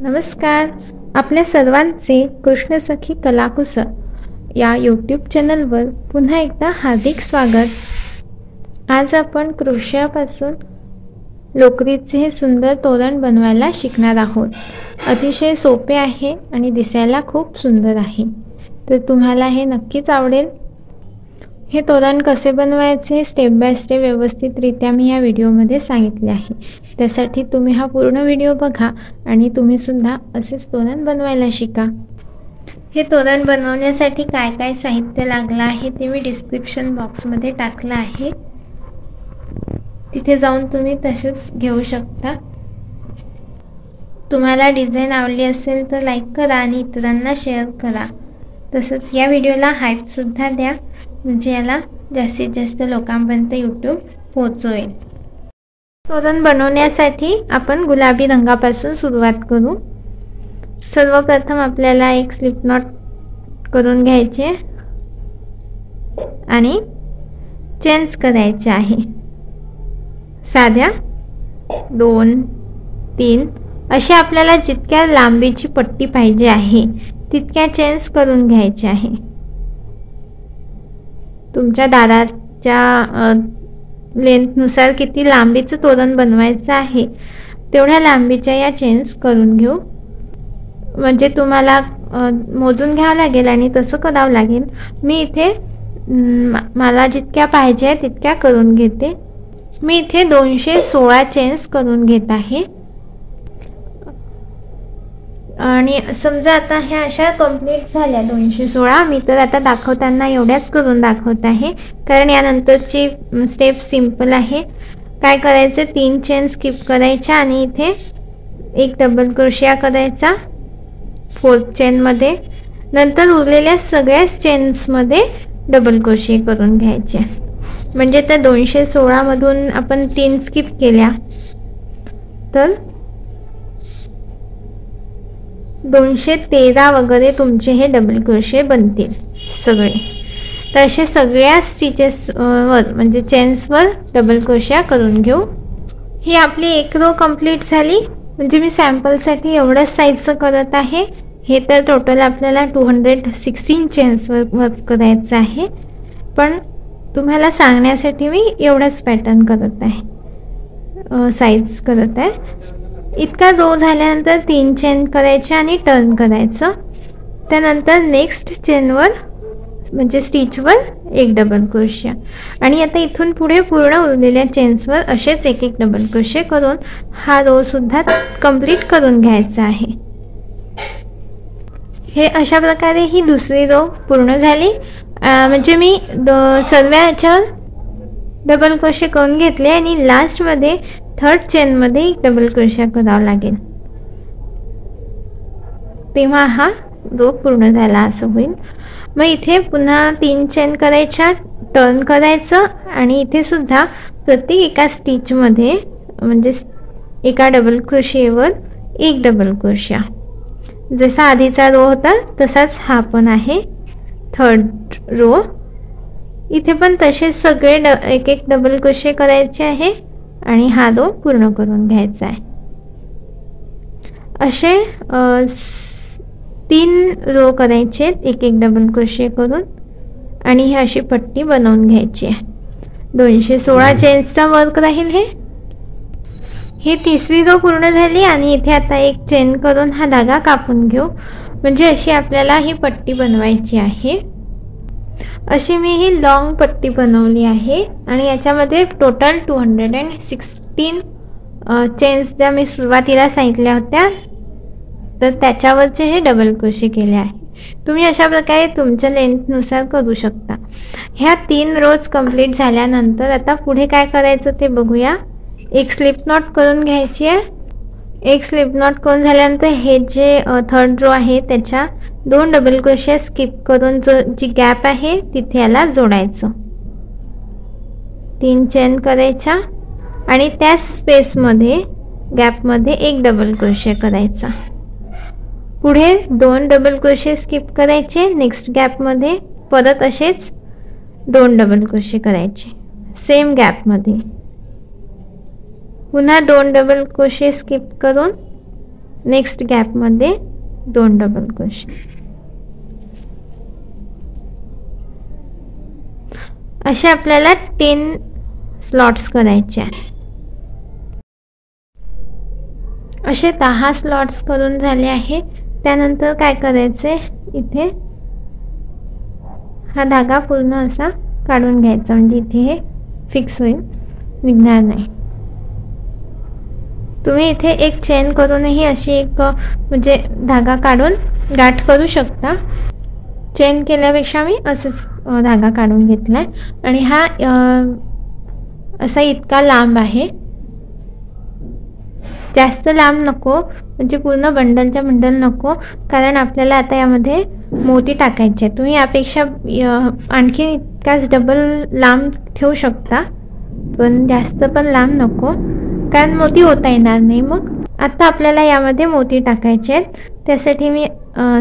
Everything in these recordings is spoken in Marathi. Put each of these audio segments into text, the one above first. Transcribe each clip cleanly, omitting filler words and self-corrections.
नमस्कार. आपल्या सर्वांचे कृष्ण सखी कलाकुसर या यूट्यूब चॅनलवर पुन्हा एकदा हार्दिक स्वागत. आज आपण क्रोशियापासून लोकरीचे हे सुंदर तोरण बनवायला शिकणार आहोत. अतिशय सोपे आहे आणि दिसायला खूप सुंदर आहे, तर तुम्हाला हे नक्कीच आवडेल. हे तोरण कसे बनवायचे स्टेप बाय स्टेप व्यवस्थितरित्या मी या व्हिडिओमध्ये सांगितले आहे. त्यासाठी तुम्ही हा पूर्ण व्हिडिओ बघा आणि तुम्ही सुद्धा असेच तोरण बनवायला शिका. हे तोरण बनवण्यासाठी काय काय साहित्य लागलं आहे ते मी डिस्क्रिप्शन बॉक्समध्ये टाकलं आहे, तिथे जाऊन तुम्ही तसेच घेऊ शकता. तुम्हाला डिझाईन आवडली असेल तर लाईक करा आणि इतरांना शेअर करा. तसंच या व्हिडिओला हाईप सुद्धा द्या, म्हणजे याला जास्तीत जास्त लोकांपर्यंत यूट्यूब पोहोचवेल. तोरण बनवण्यासाठी आपण गुलाबी रंगापासून सुरुवात करू. सर्वप्रथम आपल्याला एक स्लिप नॉट करून घ्यायचे आणि चेन्स करायचे आहे. साध्या 2, 3 अशी आपल्याला जितक्या लांबीची पट्टी पाहिजे आहे तितक्या चेन्स करून घ्यायचे आहे. तुमच्या दाराच्या लेंथनुसार किती लांबीचं तोरण बनवायचं आहे तेवढ्या लांबीच्या या चेन्स करून घेऊ. म्हणजे तुम्हाला मोजून घ्यावं लागेल आणि तसं करावं लागेल. मी इथे मला जितक्या पाहिजे तितक्या करून घेते. मी इथे 216 चेन्स करून घेत आहे. आणि समजा आता ह्या अशा कंप्लीट झाल्या 216. मी तर आता दाखवताना एवढ्याच करून दाखवत आहे, कारण यानंतरची स्टेप सिंपल आहे. काय करायचं, 3 चेन स्किप करायच्या आणि इथे एक डबल क्रोशिया करायचा 4th चेनमध्ये. नंतर उरलेल्या सगळ्याच चेन्समध्ये डबल क्रोशिया करून घ्यायचे. म्हणजे त्या 216 मधून आपण 3 स्किप केल्या तर 213 वगैरे तुमचे हे डबल क्रोशे बनतील सगळे. तर असे सगळ्या स्टिचेसवर म्हणजे चेन्सवर डबल क्रोशिया करून घेऊ. ही आपली एक रो कंप्लीट झाली. म्हणजे मी सॅम्पलसाठी एवढंच साईजचं करत आहे. हे तर टोटल आपल्याला 216 चेन्सवर वर्क करायचं आहे, पण तुम्हाला सांगण्यासाठी मी एवढंच पॅटर्न करत आहे, साईज करत आहे. इतका रो झाल्यानंतर 3 चेन करायचे आणि टर्न करायचं. त्यानंतर नेक्स्ट चेनवर म्हणजे स्टिचवर एक डबल क्रोशिया. आणि आता इथून पुढे पूर्ण उरलेल्या चेन्सवर असेच एक एक डबल क्रोशिया करून हा रो सुद्धा कंप्लीट करून घ्यायचा आहे. हे अशा प्रकारे ही दुसरी रो पूर्ण झाली. म्हणजे मी सर्व याच्यावर डबल क्रोशिया करून घेतले आणि लास्टमध्ये 3rd चेनमध्ये एक डबल क्रोशिया करावा लागेल, तेव्हा हा रो पूर्ण झाला असं होईल. मग इथे पुन्हा 3 चेन करायच्या, टर्न करायचं आणि इथे सुद्धा प्रत्येक एका स्टिचमध्ये म्हणजे एका डबल क्रोशियावर एक डबल क्रोशिया. जसा आधीचा रो होता तसाच हा पण आहे 3rd रो. इथे पण तसेच सगळे एक एक डबल क्रोशिया करायचे आहे आणि हा रो पूर्ण करून घ्यायचा आहे. असे 3 रो करायचे एक एक डबल क्रोशिया करून आणि ही अशी पट्टी बनवून घ्यायची आहे. 216 चेन्सचा वर्क राहील. ही तिसरी रो पूर्ण झाली आणि इथे आता एक चेन करून हा धागा कापून घेऊ. म्हणजे अशी आपल्याला ही पट्टी बनवायची आहे. अशी मी ही लॉंग पट्टी बनवली आहे आणि याच्यामध्ये टोटल 216 चेन्स ज्या मी सुरुवातीला सांगितल्या होत्या तर त्याच्यावरचे हे डबल क्रोशे केले आहे. तुम्ही अशा प्रकारे तुमच्या लेंथनुसार करू शकता. ह्या 3 रोज कंप्लीट झाल्यानंतर आता पुढे काय करायचं ते बघूया. एक स्लिप नॉट करून घ्यायची आहे. एक स्लिप नॉट करून झाल्यानंतर हे जे 3rd रो आहे त्याच्या 2 डबल क्रोशिया स्किप करून जी गॅप आहे तिथे याला जोडायचं. 3 चेन करायच्या आणि त्या स्पेसमध्ये गॅपमध्ये एक डबल क्रोशिया करायचा. पुढे 2 डबल क्रोशिया स्किप करायचे. नेक्स्ट गॅपमध्ये परत असेच 2 डबल क्रोशिया करायचे सेम गॅपमध्ये. पुन्हा 2 डबल क्रोशिया स्किप करून नेक्स्ट गॅपमध्ये 2 डबल क्रोशे. असे आपल्याला 10 स्लॉट्स करायचे आहे. असे 10 स्लॉट्स करून झाले आहे. त्यानंतर काय करायचे, इथे हा धागा पूर्ण असा काढून घ्यायचा, म्हणजे इथे हे फिक्स होईल, निघणार नाही. तुम्ही इथे एक चेन करूनही अशी एक म्हणजे धागा काढून गाठ करू शकता. चेन केल्यापेक्षा मी असंच धागा काढून घेतलाय. आणि हा असा इतका लांब आहे, जास्त लांब नको, म्हणजे पूर्ण बंडलच्या बंडल नको, कारण आपल्याला आता यामध्ये मोती टाकायचे. तुम्ही यापेक्षा आणखी इतकाच डबल लांब ठेवू शकता, पण जास्त पण लांब नको, कारण मोती होता येणार नाही. मग आता आपल्याला यामध्ये मोती टाकायचे आहेत. त्यासाठी मी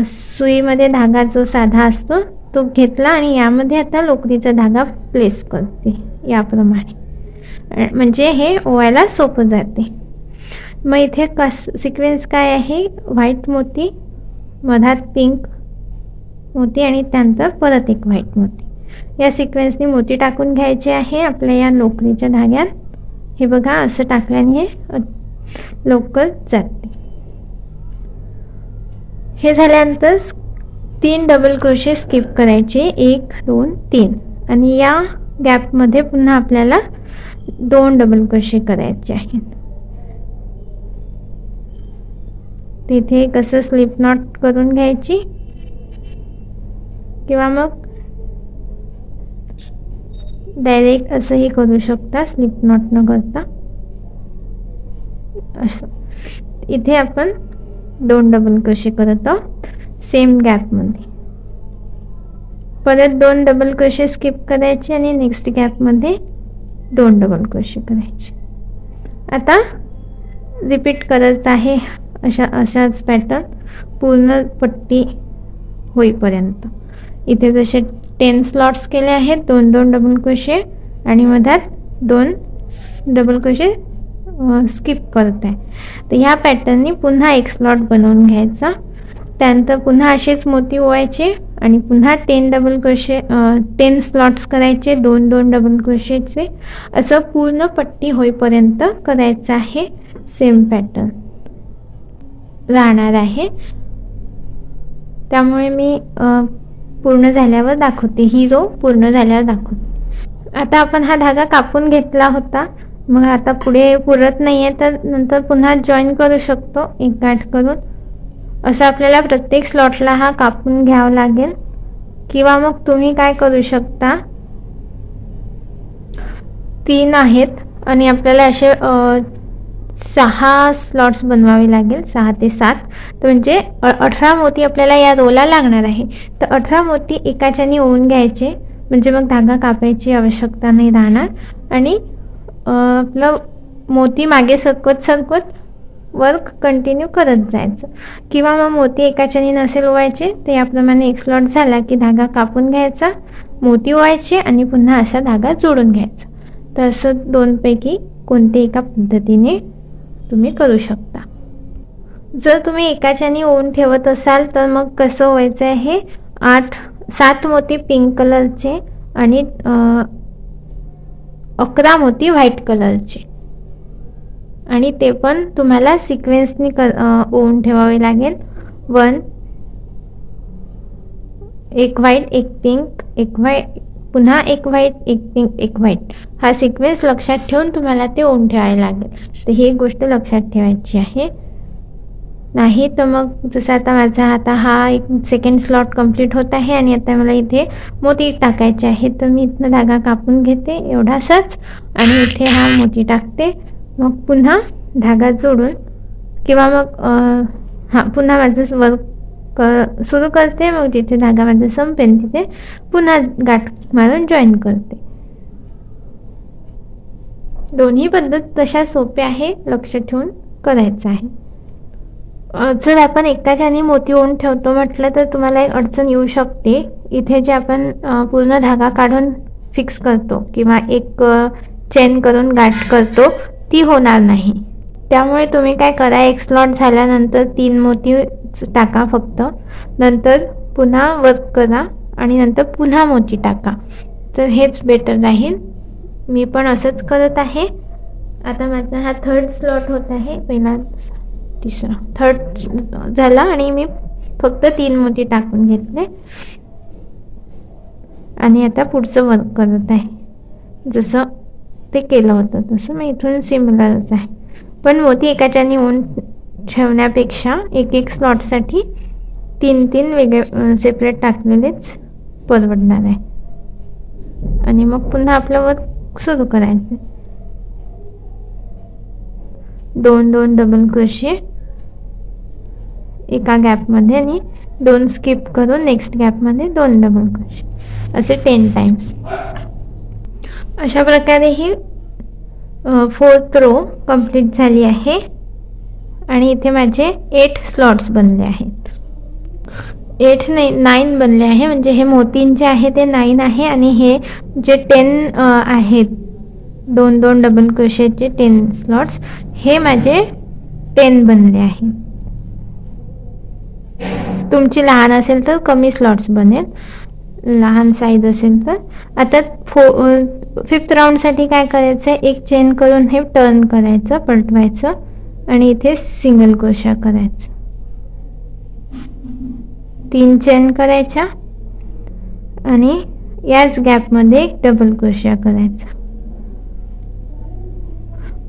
सुईमध्ये धागा जो साधा असतो तो घेतला आणि यामध्ये आता लोकरीचा धागा प्लेस करते याप्रमाणे, म्हणजे हे ओवायला सोपं जाते. मग इथे सिक्वेन्स काय आहे, व्हाईट मोती, मधात पिंक मोती आणि त्यानंतर परत एक व्हाईट मोती. या सिक्वेन्सने मोती टाकून घ्यायचे आहे आपल्या या लोकरीच्या धाग्यात. हे बघा, असं टाकल्याने हे लवकर जाते. हे झाल्यानंतर 3 डबल क्रोशे स्किप करायचे, 1 2 3, आणि या गॅपमध्ये पुन्हा आपल्याला 2 डबल क्रोशे करायचे आहेत. तिथे कसं स्लिप नॉट करून घ्यायची, किंवा मग डायरेक्ट असंही करू शकता स्लिप नॉट न करता. असं इथे आपण 2 डबल क्रोशे करत आहोत सेम गॅपमध्ये. परत 2 डबल क्रोशे स्किप करायचे आणि नेक्स्ट गॅपमध्ये 2 डबल क्रोशे करायचे. आता रिपीट करत आहे अशाच पॅटर्न पूर्ण पट्टी होईपर्यंत. इथे जसे 10 स्लॉट्स केले आहेत, 2-2 डबल क्रोशे आणि मधात 2 डबल क्रोशे स्किप करत आहे. तर ह्या पॅटर्ननी पुन्हा एक स्लॉट बनवून घ्यायचा. त्यानंतर पुन्हा असेच मोती ओवायचे आणि पुन्हा 10 डबल क्रोशे 10 स्लॉट्स करायचे, 2-2 डबल क्रोशेचे. असं पूर्ण पट्टी होईपर्यंत करायचं आहे. सेम पॅटर्न राहणार आहे, त्यामुळे मी पूर्ण झाल्यावर दाखवते, ही रो पूर्ण झाल्यावर दाखवते. आता आपण हा धागा कापून घेतला होता, मग आता पुढे पुरत नाही आहे तर नंतर पुन्हा जॉईन करू शकतो एक गाठ करून. असं आपल्याला प्रत्येक स्लॉटला हा कापून घ्यावा लागेल. किंवा मग तुम्ही काय करू शकता, 3 आहेत आणि आपल्याला असे 6 स्लॉट्स बनवावे लागेल, 6 ते 7. तर म्हणजे 18 मोती आपल्याला या रोला लागणार आहे. तर 18 मोती एकाच्याने ओवून घ्यायचे, म्हणजे मग धागा कापायची आवश्यकता नाही राहणार. आणि आपलं मोती मागे सरकवत वर्क कंटिन्यू करत जायचं. किंवा मग मोती एकाच्याने नसेल ओवायचे तर याप्रमाणे एक स्लॉट झाला की धागा कापून घ्यायचा, मोती ओवायचे आणि पुन्हा असा धागा जोडून घ्यायचा. तर असं 2 पैकी कोणते एका पद्धतीने तुम्ही करू शकता. जर तुम्ही एकाच्याने ओवून ठेवत असाल तर मग कसं ओवायचं आहे, 7 मोती पिंक कलरचे आणि 11 मोती व्हाईट कलरचे, आणि ते पण तुम्हाला सिक्वेन्सनी ओवून ठेवावे लागेल. 1 एक व्हाईट, एक पिंक, एक व्हाईट, पुन्हा एक व्हाईट, एक पिंक, एक व्हाईट. हा सिक्वेन्स लक्षात ठेवून तुम्हाला ते ओवून ठेवायला लागेल. तर ही गोष्ट लक्षात ठेवायची आहे. नाही तर मग जसं आता माझा हा एक सेकंड स्लॉट कंप्लीट होत आहे आणि आता मला इथे मोती टाकायचे आहे. तर मी इथनं धागा कापून घेते एवढासाच आणि इथे हा मोती टाकते. मग पुन्हा धागा जोडून किंवा मग पुन्हा माझं वर्क सुरू करते. मग जिथे धागा माझा संपेल तिथे पुन्हा गाठ मारून जॉईन करते. दोन्ही पद्धत तशा सोप्या आहे, लक्ष ठेवून करायचं आहे. जर आपण एकाच्याने मोती ओवून ठेवतो म्हटलं तर तुम्हाला एक अडचण येऊ शकते. इथे जे आपण पूर्ण धागा काढून फिक्स करतो किंवा एक चेन करून गाठ करतो ती होणार नाही. त्यामुळे तुम्ही काय करा, एक स्लॉट झाल्यानंतर 3 मोती टाका फक्त, नंतर पुन्हा वर्क करा आणि नंतर पुन्हा मोती टाका, तर हेच बेटर राहील. मी पण असंच करत आहे. आता माझा हा 3rd स्लॉट होत आहे. पहिला, तिसरा, 3rd झाला आणि मी फक्त 3 मोती टाकून घेतले आणि आता पुढचं वर्क करत आहे. जसं ते केलं होतं तसं मी इथून सिमिलरच आहे, पण मोती एकाच्याने होऊन ठेवण्यापेक्षा एक एक स्लॉटसाठी 3 वेगळे सेपरेट टाकलेलेच परवडणार आहे. आणि मग पुन्हा आपलं वर्क सुरू करायचं. 2 डबल क्रोशे एका गॅपमध्ये आणि 2 स्किप करून नेक्स्ट गॅपमध्ये 2 डबल क्रोशे, असे 10 टाइम्स. अशा प्रकारे ही 4th रो कंप्लीट झाली आहे आणि इथे माझे 8 स्लॉट्स बनले आहेत. 8 नाही 9 बनले आहे, म्हणजे हे मोतींचे आहे ते 9 आहे आणि हे जे 10 आहेत 2 डबल क्रोशेचे 10 स्लॉट्स, हे माझे 10 बनले आहे. तुमची लहान असेल तर कमी स्लॉट्स बनेल, लहान साईज असेल तर. आता 5th राऊंडसाठी काय करायचं आहे, एक चेन करून हे टर्न करायचं, पलटवायचं आणि इथे सिंगल क्रोशा करायचं. 3 चेन करायच्या आणि याच गॅपमध्ये एक डबल क्रोशा करायचा.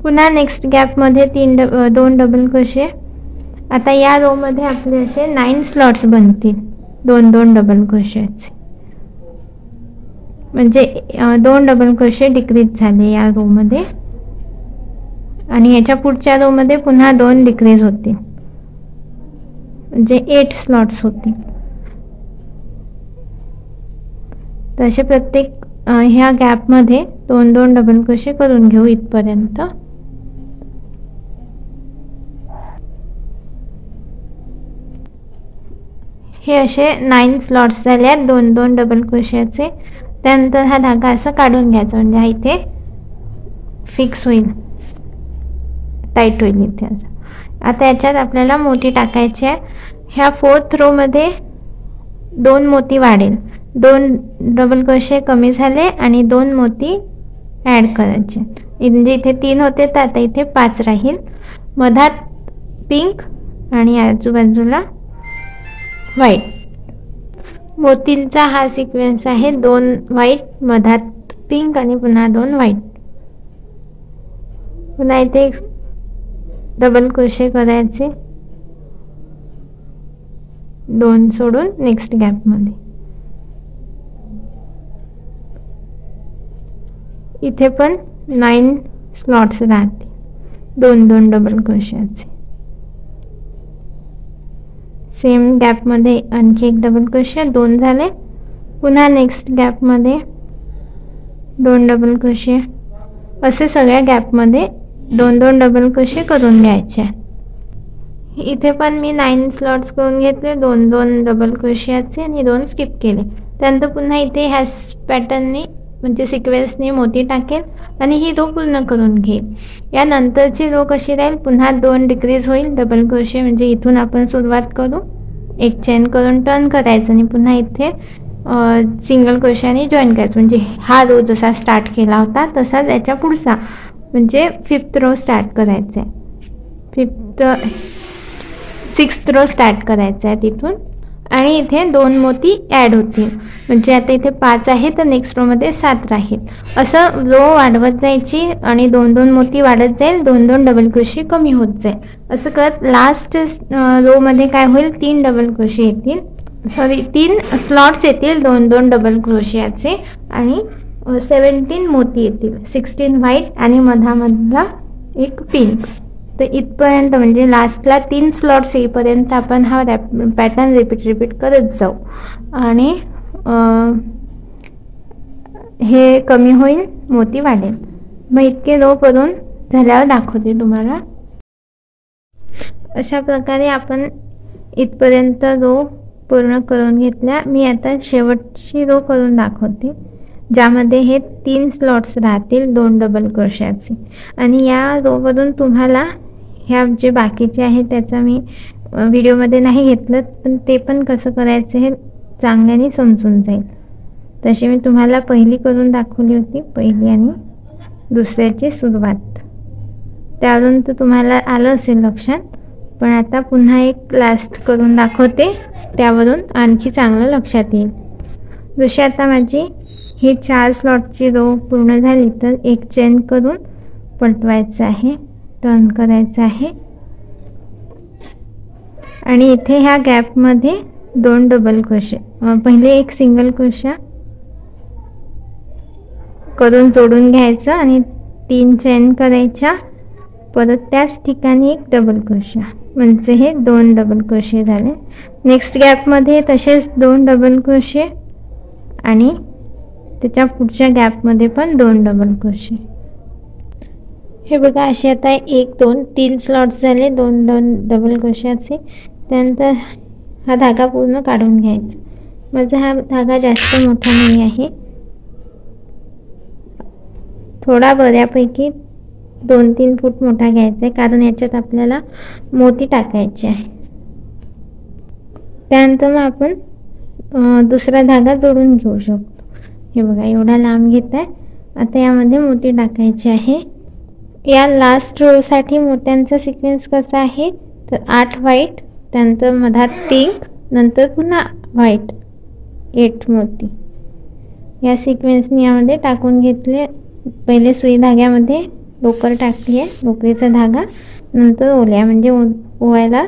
पुन्हा नेक्स्ट गॅपमध्ये 2 डबल क्रोशे. आता या रो मध्ये आपले असे 9 स्लॉट्स बनतील 2 डबल क्रोशेचे, म्हणजे 2 डबल क्रोशे डिक्रीज झाले या रो मध्ये आणि याच्या पुढच्या रो मध्ये पुन्हा 2 डिक्रीज होतील, म्हणजे 8 स्लॉट्स होतील. तसे प्रत्येक ह्या गॅपमध्ये 2 डबल क्रोशे करून घेऊ इथपर्यंत. हे असे 9 स्लॉट्स झाले आहेत 2 डबल क्रोशेचे. त्यानंतर हा धागा असा काढून घ्यायचा, म्हणजे हा इथे फिक्स होईल, टाईट होईल इथे. आता याच्यात आपल्याला मोती टाकायचे आहे. ह्या 4th रो मध्ये 2 मोती वाढेल, 2 डबल क्रोशे कमी झाले आणि 2 मोती ॲड करायचे, म्हणजे इथे 3 होते तर आता इथे 5 राहील. मधात पिंक आणि आजूबाजूला व्हाईट. मोतींचा हा सिक्वेन्स आहे, 2 व्हाईट, मधात पिंक आणि पुन्हा 2 व्हाईट. पुन्हा इथे डबल क्रोशे करायचे, 2 सोडून नेक्स्ट गॅपमध्ये. इथे पण 9 स्लॉट्स राहतील 2 डबल क्रोशेचे. सेम गॅपमध्ये आणखी एक डबल क्रोशे, 2 झाले. पुन्हा नेक्स्ट गॅपमध्ये 2 डबल क्रोशे, असे सगळ्या गॅपमध्ये 2 डबल क्रोशे करून घ्यायचे. इथे पण मी 9 स्लॉट्स करून घेतले, 2 डबल क्रोशियाचे आणि 2 स्किप केले. त्यानंतर पुन्हा इथे ह्या पॅटर्नने म्हणजे सिक्वेन्सने मोती टाकेल आणि ही रो पूर्ण करून घेईल. यानंतरची रो कशी राहील, पुन्हा 2 डिक्रीज होईल डबल क्रोशे, म्हणजे इथून आपण सुरुवात करू, एक चेन करून टर्न करायचं आणि पुन्हा इथे सिंगल क्रोशाने जॉईन करायचं. म्हणजे हा रो जसा स्टार्ट केला होता तसाच याच्या पुढचा, म्हणजे 5th रो स्टार्ट करायचा आहे, 6th रो स्टार्ट करायचा आहे तिथून. आणि इथे 2 मोती ॲड होतील, म्हणजे आता इथे 5 आहे तर नेक्स्ट रो मध्ये 7 राहील. असं रो वाढवत जायची आणि 2 मोती वाढत जाईल, 2 डबल क्रोशे कमी होत जाईल. असं करत लास्ट रो मध्ये काय होईल, 3 डबल क्रोशे येतील, 3 स्लॉट्स येतील 2 डबल क्रोशियाचे आणि 17 मोती येतील, 16 व्हाईट आणि मधामधला एक पिंक. तर इथपर्यंत म्हणजे लास्टला 3 स्लॉट्स येईपर्यंत आपण हा पॅटर्न रिपीट करत जाऊ आणि हे कमी होईल, मोती वाढेल. मग इतके रो करून झाल्यावर दाखवते तुम्हाला. अशा प्रकारे आपण इथपर्यंत रो पूर्ण करून घेतल्या. मी आता शेवटची रो करून दाखवते, ज्यामध्ये हे 3 स्लॉट्स राहतील 2 डबल क्रोशाचे. आणि या रोवरून तुम्हाला ह्या जे बाकीचे आहे त्याचा मी व्हिडिओमध्ये नाही घेतलं, पण ते पण कसं करायचं हे चांगल्याने समजून जाईल. तशी मी तुम्हाला पहिली करून दाखवली होती, पहिली आणि दुसऱ्याची सुरुवात. त्यावरून तर तुम्हाला आलं असेल लक्षात, पण आता पुन्हा एक लास्ट करून दाखवते, त्यावरून आणखी चांगलं लक्षात येईल. जशी आता माझी ही 4 स्लॉटची रो पूर्ण झाली तर एक चेन करून पलटवायचं आहे, टर्न करायचं आहे आणि इथे ह्या गॅपमध्ये 2 डबल क्रोशे, पहिले एक सिंगल क्रोशा करून जोडून घ्यायचं आणि 3 चेन करायच्या, परत त्याच ठिकाणी एक डबल क्रोशा, म्हणजे हे 2 डबल क्रोशे झाले. नेक्स्ट गॅपमध्ये तसेच 2 डबल क्रोशे आणि त्याच्या पुढच्या गॅपमध्ये पण 2 डबल क्रोशे. हे बघा, असे आता 1 2 3 स्लॉट्स झाले 2 डबल क्रोशाचे. त्यानंतर हा धागा पूर्ण काढून घ्यायचा. माझा हा धागा जास्त मोठा नाही आहे, थोडा बऱ्यापैकी 2-3 फूट मोठा घ्यायचा आहे, कारण याच्यात आपल्याला मोती टाकायचे आहे. त्यानंतर मग आपण दुसरा धागा जोडून घेऊ शकतो. हे बघा, एवढा लांब घेत आहे. आता यामध्ये मोती टाकायचे आहे. या लास्ट रोसाठी मोत्यांचा सिक्वेन्स कसा आहे तर 8 व्हाईट, त्यानंतर मधात पिंक, नंतर पुन्हा व्हाईट, 8 मोती या सिक्वेन्सने यामध्ये टाकून घेतले. पहिले सुई धाग्यामध्ये लोकर टाकली आहे, लोकरीचा धागा, नंतर ओल्या, म्हणजे ओवायला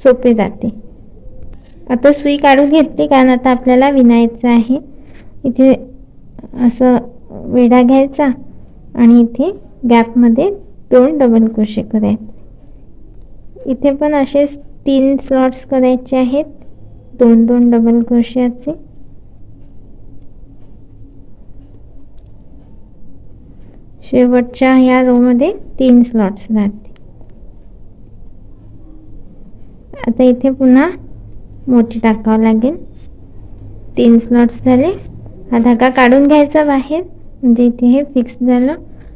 सोपे जाते. आता सुई काढून घेतली, कारण आता आपल्याला विणायचं आहे. इथे असं वेढा घ्यायचा आणि इथे गॅपमध्ये 2 डबल क्रोशे करायचे. इथे पण असेच 3 स्लॉट्स करायचे आहेत, 2-2 डबल क्रोशाचे. शेवटच्या या रो मध्ये 3 स्लॉट्स राहते. आता इथे पुन्हा मोती टाकावं लागेल. 3 स्लॉट्स झाले. हा धागा काढून घ्यायचा बाहेर, म्हणजे इथे हे फिक्स झालं.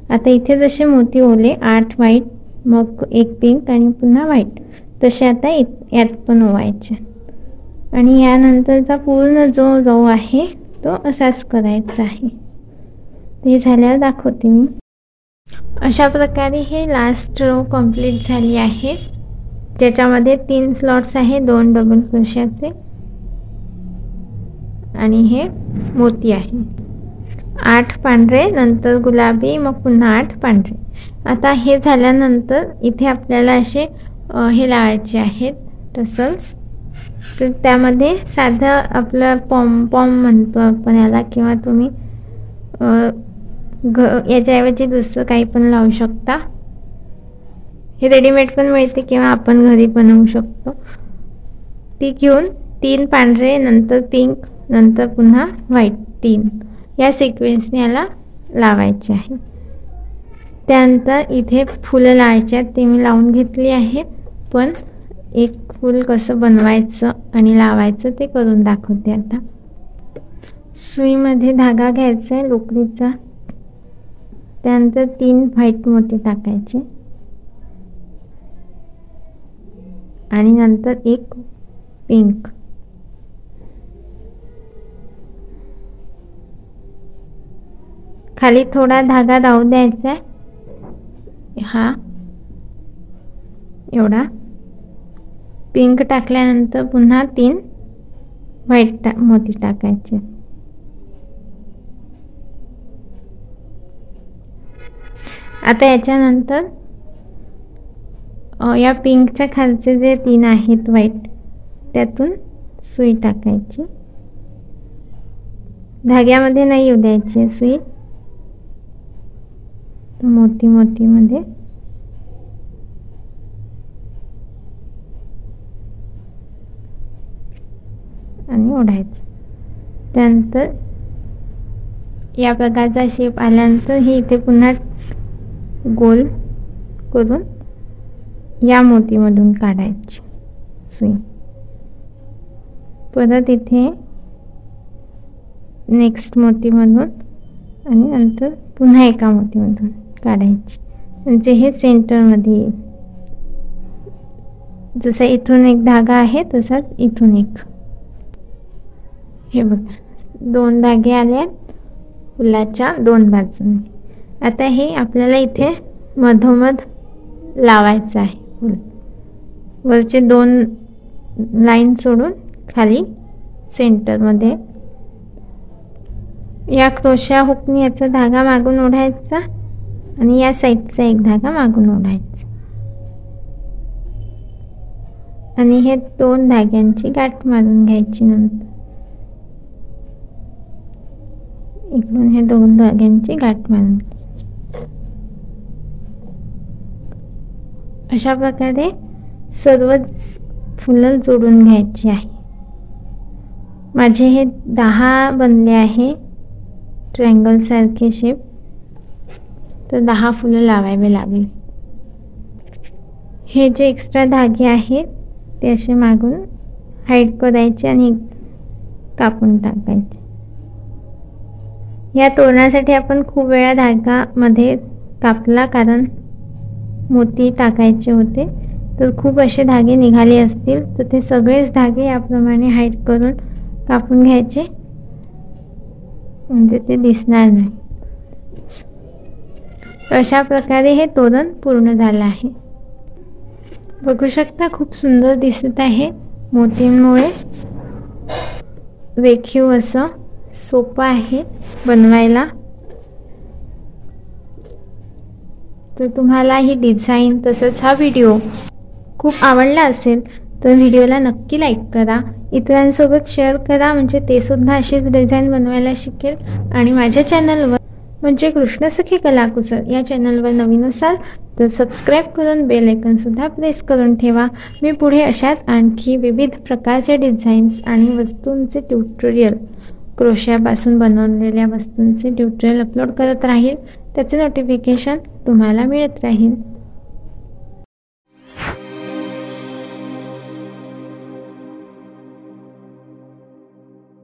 आता इथे जसे मोती ओले 8 व्हाईट, मग 1 पिंक आणि पुन्हा व्हाईट, तसे आता यात पण ओवायचे. आणि यानंतरचा पूर्ण जो रो आहे तो असाच करायचा आहे. ते झाल्यावर दाखवते मी. अशा प्रकारे हे लास्ट रो कंप्लीट झाली आहे, ज्याच्यामध्ये 3 स्लॉट्स आहे 2 डबल क्रोशाचे आणि हे मोती आहे. 8 पांढरे, नंतर गुलाबी, मग पुन्हा 8 पांढरे. आता हे झाल्यानंतर इथे आपल्याला असे हे लावायचे आहेत टसल्स. तर त्यामध्ये साधं आपलं पॉम म्हणतो आपण याला, किंवा तुम्ही याच्याऐवजी दुसरं काही पण लावू शकता. हे रेडीमेड पण मिळते किंवा आपण घरी बनवू शकतो. ती घेऊन 3 पांढरे, नंतर पिंक, नंतर पुन्हा व्हाईट, 3 या सिक्वेन्सने याला लावायचे आहे. त्यानंतर इथे फुलं लावायची आहेत, ते मी लावून घेतली आहे. पण एक फूल कसं बनवायचं आणि लावायचं ते करून दाखवते आता. सुईमध्ये धागा घ्यायचा आहे लोकरीचा, त्यानंतर 3 व्हाईट मोती टाकायचे आणि नंतर 1 पिंक. खाली थोडा धागा राहू द्यायचा आहे, हा एवढा. पिंक टाकल्यानंतर पुन्हा 3 व्हाईट मोती टाकायचे. आता याच्यानंतर या पिंकच्या खालचे जे 3 आहेत व्हाईट, त्यातून सुई टाकायची. धाग्यामध्ये नाही येऊ द्यायची सुई, मोती मध्ये आणि ओढायचं. त्यानंतर या प्रकारचा शेप आल्यानंतर हे इथे पुन्हा गोल करून या मोतीमधून काढायची सुई. परत इथे नेक्स्ट मोतीमधून आणि नंतर पुन्हा एका मोतीमधून काढायची, म्हणजे हे सेंटरमध्ये येईल. जसा इथून एक धागा आहे तसाच इथून एक. हे बघा 2 धागे आले फुलाच्या 2 बाजूंनी. आता हे आपल्याला इथे मधोमध लावायचं आहे. फुल वरचे 2 लाईन सोडून खाली सेंटरमध्ये या क्रोशा हुकनी याचा धागा मागून ओढायचा आणि या साईडचा एक धागा मागून ओढायचा आणि हे 2 धाग्यांची गाठ मारून घ्यायची. नंतर इकडून हे 2 धाग्यांची गाठ मारून अशा प्रकारे सर्व फुलं जोडून घ्यायची आहे. माझे हे 10 बनले आहे ट्रायंगल सारखे शेप. तर 10 फुलं लावावे लागले. हे जे एक्स्ट्रा धागे आहेत ते असे मागून हाईड करायचे आणि कापून टाकायचे. या तोरणासाठी आपण खूप वेळा धागा मध्ये कापला कारण मोती टाकायचे होते. तर खूप असे धागे निघाले असतील तर ते सगळेच धागे याप्रमाणे हाईड करून कापून घ्यायचे म्हणजे ते दिसणार नाही. अशा प्रकारे हे तोरण पूर्ण झालं आहे. बघू शकता खूप सुंदर दिसत आहे. मोतींमुळे रेखीव असं सोपं आहे बनवायला. तर तुम्हाला ही डिझाईन तसंच हा व्हिडिओ खूप आवडला असेल तर व्हिडिओला नक्की लाईक करा, इतरांसोबत शेअर करा म्हणजे ते सुद्धा अशीच डिझाईन बनवायला शिकेल. आणि माझ्या चॅनलवर म्हणजे कृष्णसखी कलाकुसर या चॅनलवर नवीन असाल तर सबस्क्राईब करून बेल आयकॉन सुद्धा प्रेस करून ठेवा. मी पुढे अशाच आणखी विविध प्रकारच्या डिझाईन्स आणि वस्तूंचे ट्युटोरियल क्रोशापासून बनवलेल्या वस्तूंचे ट्युटोरियल अपलोड करत राहील. त्याचे नोटिफिकेशन तुम्हाला मिळत राहील.